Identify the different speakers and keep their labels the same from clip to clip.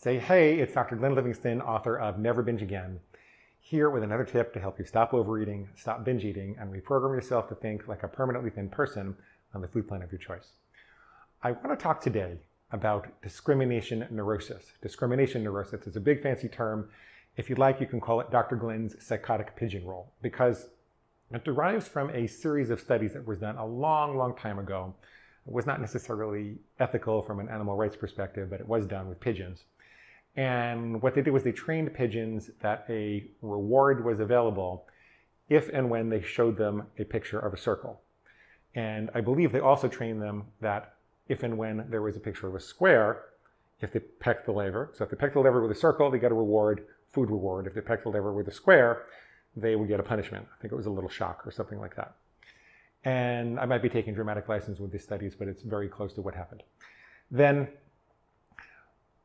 Speaker 1: Say hey, it's Dr. Glenn Livingston, author of Never Binge Again, here with another tip to help you stop overeating, stop binge eating, and reprogram yourself to think like a permanently thin person on the food plan of your choice. I want to talk today about discrimination neurosis. Discrimination neurosis is a big fancy term. If you'd like, you can call it Dr. Glenn's psychotic pigeon role, because it derives from a series of studies that was done a long time ago. It was not necessarily ethical from an animal rights perspective, but it was done with pigeons. And what they did was they trained pigeons that a reward was available if and when they showed them a picture of a circle. And I believe they also trained them that if and when there was a picture of a square, if they pecked the lever, so if they pecked the lever with a circle, they got a reward, food reward. If they pecked the lever with a square, they would get a punishment. I think it was a little shock or something like that. And I might be taking dramatic license with these studies, but it's very close to what happened. Then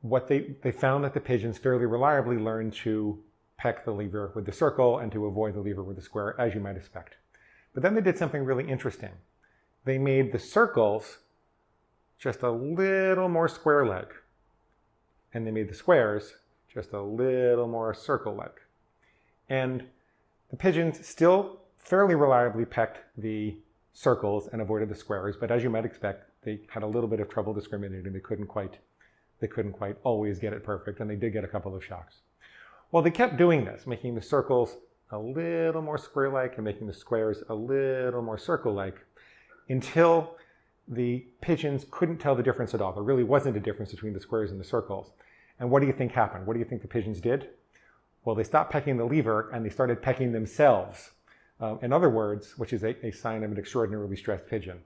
Speaker 1: what they found that the pigeons fairly reliably learned to peck the lever with the circle and to avoid the lever with the square, as you might expect. But then they did something really interesting. They made the circles just a little more square-like, and they made the squares just a little more circle-like. And the pigeons still fairly reliably pecked the circles and avoided the squares, but as you might expect, they had a little bit of trouble discriminating. They couldn't quite always get it perfect, and they did get a couple of shocks. Well, they kept doing this, making the circles a little more square-like and making the squares a little more circle-like, until the pigeons couldn't tell the difference at all. There really wasn't a difference between the squares and the circles. And what do you think happened? What do you think the pigeons did? Well, they stopped pecking the lever and they started pecking themselves. In other words, which is a sign of an extraordinarily stressed pigeon.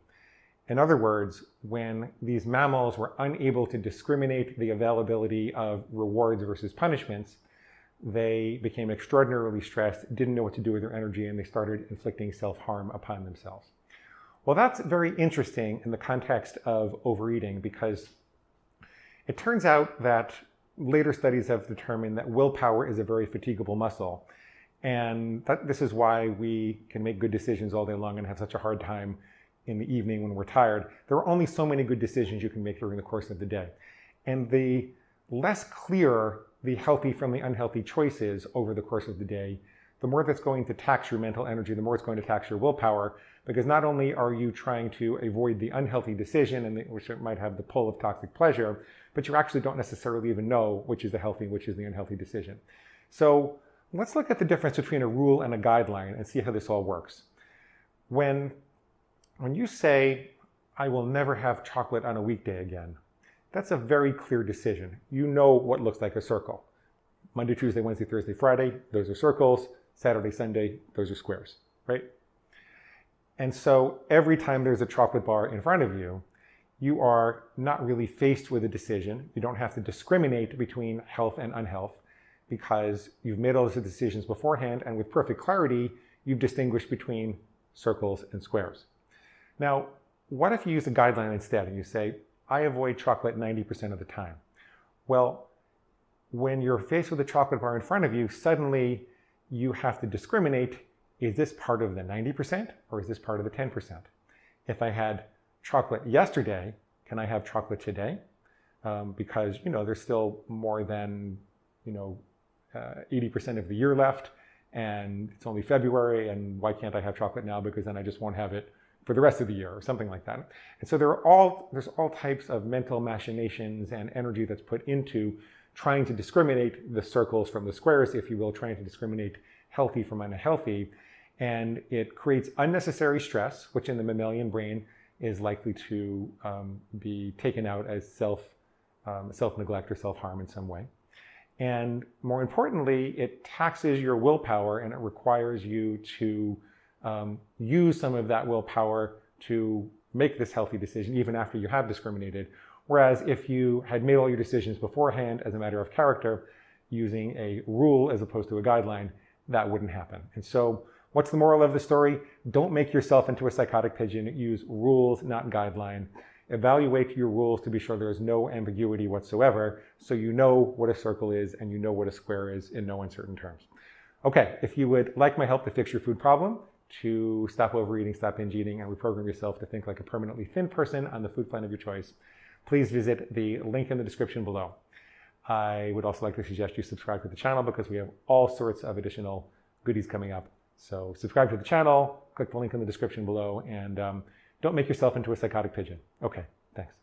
Speaker 1: In other words, when these mammals were unable to discriminate the availability of rewards versus punishments, they became extraordinarily stressed, didn't know what to do with their energy, and they started inflicting self-harm upon themselves. Well, that's very interesting in the context of overeating, because it turns out that later studies have determined that willpower is a very fatigable muscle. And this is why we can make good decisions all day long and have such a hard time in the evening when we're tired. There are only so many good decisions you can make during the course of the day. And the less clear the healthy from the unhealthy choices over the course of the day, the more that's going to tax your mental energy, the more it's going to tax your willpower, because not only are you trying to avoid the unhealthy decision, which might have the pull of toxic pleasure, but you actually don't necessarily even know which is the healthy, which is the unhealthy decision. So let's look at the difference between a rule and a guideline and see how this all works. When you say, I will never have chocolate on a weekday again, that's a very clear decision. You know what looks like a circle. Monday, Tuesday, Wednesday, Thursday, Friday, those are circles. Saturday, Sunday, those are squares, right? And so every time there's a chocolate bar in front of you, you are not really faced with a decision. You don't have to discriminate between health and unhealth, because you've made all those decisions beforehand, and with perfect clarity, you've distinguished between circles and squares. Now, what if you use a guideline instead and you say, I avoid chocolate 90% of the time? Well, when you're faced with a chocolate bar in front of you, suddenly you have to discriminate, is this part of the 90% or is this part of the 10%? If I had chocolate yesterday, can I have chocolate today? Because, there's still more than, 80% of the year left, and it's only February, and why can't I have chocolate now? Because then I just won't have it for the rest of the year or something like that. And so there's all types of mental machinations and energy that's put into trying to discriminate the circles from the squares, if you will, trying to discriminate healthy from unhealthy. And it creates unnecessary stress, which in the mammalian brain is likely to be taken out as self-neglect or self-harm in some way. And more importantly, it taxes your willpower, and it requires you to use some of that willpower to make this healthy decision, even after you have discriminated. Whereas if you had made all your decisions beforehand as a matter of character, using a rule as opposed to a guideline, that wouldn't happen. And so what's the moral of the story? Don't make yourself into a psychotic pigeon. Use rules, not guideline. Evaluate your rules to be sure there is no ambiguity whatsoever, so you know what a circle is and you know what a square is in no uncertain terms. Okay, if you would like my help to fix your food problem, to stop overeating, stop binge eating, and reprogram yourself to think like a permanently thin person on the food plan of your choice, please visit the link in the description below. I would also like to suggest you subscribe to the channel because we have all sorts of additional goodies coming up. So subscribe to the channel, click the link in the description below, and don't make yourself into a psychotic pigeon. Okay, thanks.